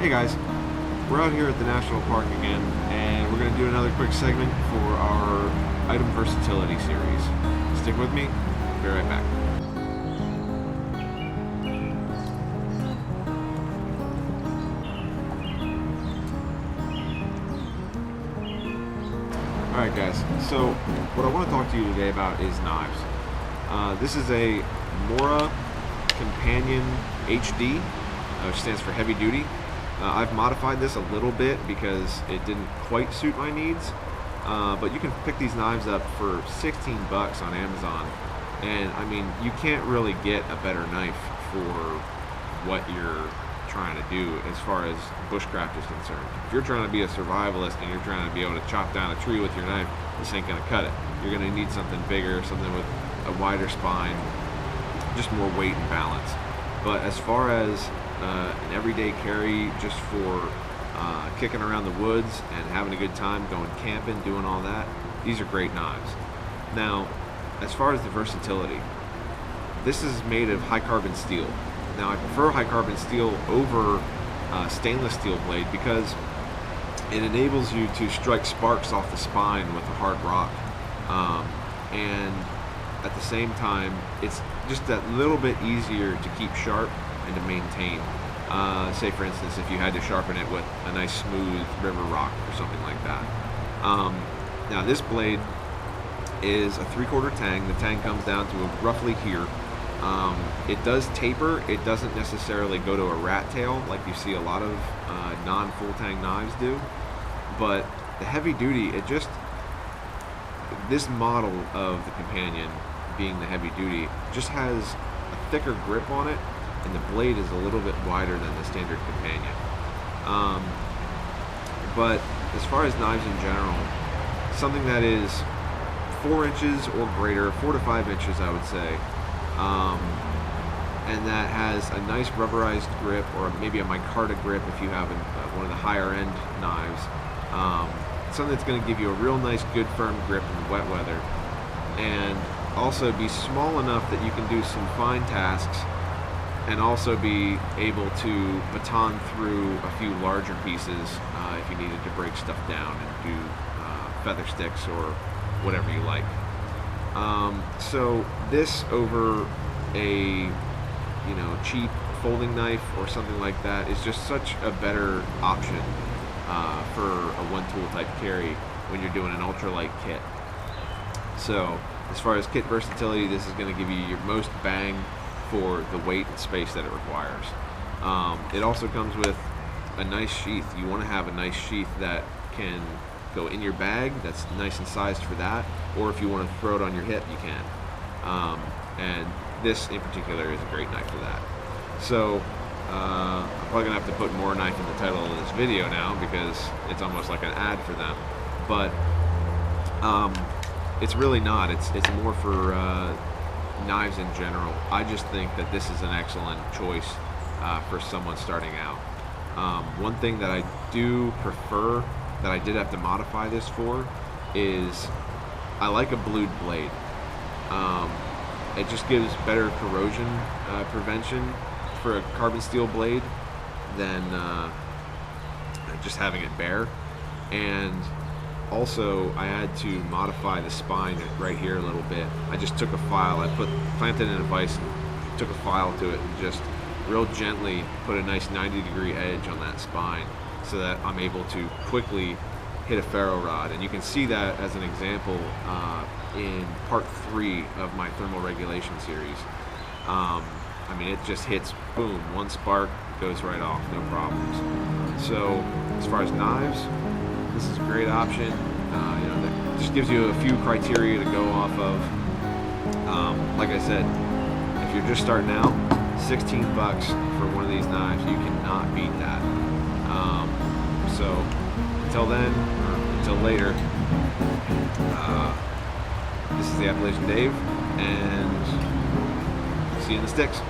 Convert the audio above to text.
Hey guys, we're out here at the National Park again, and we're going to do another quick segment for our item versatility series. Stick with me, be right back. Alright guys, so what I want to talk to you today about is knives. This is a Mora Companion HD, which stands for heavy duty. I've modified this a little bit because it didn't quite suit my needs, but you can pick these knives up for 16 bucks on Amazon, and I mean, you can't really get a better knife for what you're trying to do as far as bushcraft is concerned. If you're trying to be a survivalist and you're trying to be able to chop down a tree with your knife, this ain't gonna cut it. You're gonna need something bigger, something with a wider spine, just more weight and balance. But as far as an everyday carry, just for kicking around the woods and having a good time, going camping, doing all that, these are great knives. Now, as far as the versatility, this is made of high carbon steel. Now, I prefer high carbon steel over stainless steel blade because it enables you to strike sparks off the spine with a hard rock, and at the same time, it's just that little bit easier to keep sharp and to maintain. Say for instance, if you had to sharpen it with a nice smooth river rock or something like that. Now this blade is a 3/4 tang. The tang comes down to roughly here. It does taper. It doesn't necessarily go to a rat tail like you see a lot of non-full tang knives do. But the heavy duty, this model of the Companion, being the heavy duty, just has a thicker grip on it, and the blade is a little bit wider than the standard Companion. But as far as knives in general, something that is 4 inches or greater, 4 to 5 inches I would say, and that has a nice rubberized grip, or maybe a micarta grip if you have one of the higher end knives, something that's going to give you a real nice good firm grip in the wet weather, and also be small enough that you can do some fine tasks and also be able to baton through a few larger pieces if you needed to break stuff down and do feather sticks or whatever you like. So this over a cheap folding knife or something like that is just such a better option for a one tool type carry when you're doing an ultralight kit. So as far as kit versatility, this is going to give you your most bang for the weight and space that it requires. It also comes with a nice sheath. You want to have a nice sheath that can go in your bag, that's nice and sized for that, or if you want to throw it on your hip, you can. And this in particular is a great knife for that. So I'm probably gonna have to put more knife in the title of this video now because it's almost like an ad for them. But it's really not. It's more for knives in general. I just think that this is an excellent choice for someone starting out. One thing that I do prefer, that I did have to modify this for, is I like a blued blade. It just gives better corrosion prevention for a carbon steel blade than just having it bare. And also I had to modify the spine right here a little bit. I just took a file, I planted in a vise and took a file to it and just real gently put a nice 90-degree edge on that spine so that I'm able to quickly hit a ferro rod. And you can see that as an example in part 3 of my thermal regulation series. I mean, it just hits, boom, one spark, goes right off, no problems. So as far as knives, this is a great option. That just gives you a few criteria to go off of. Like I said, if you're just starting out, 16 bucks for one of these knives, you cannot beat that. So until then, or until later, this is the Appalachian Dave, and see you in the sticks.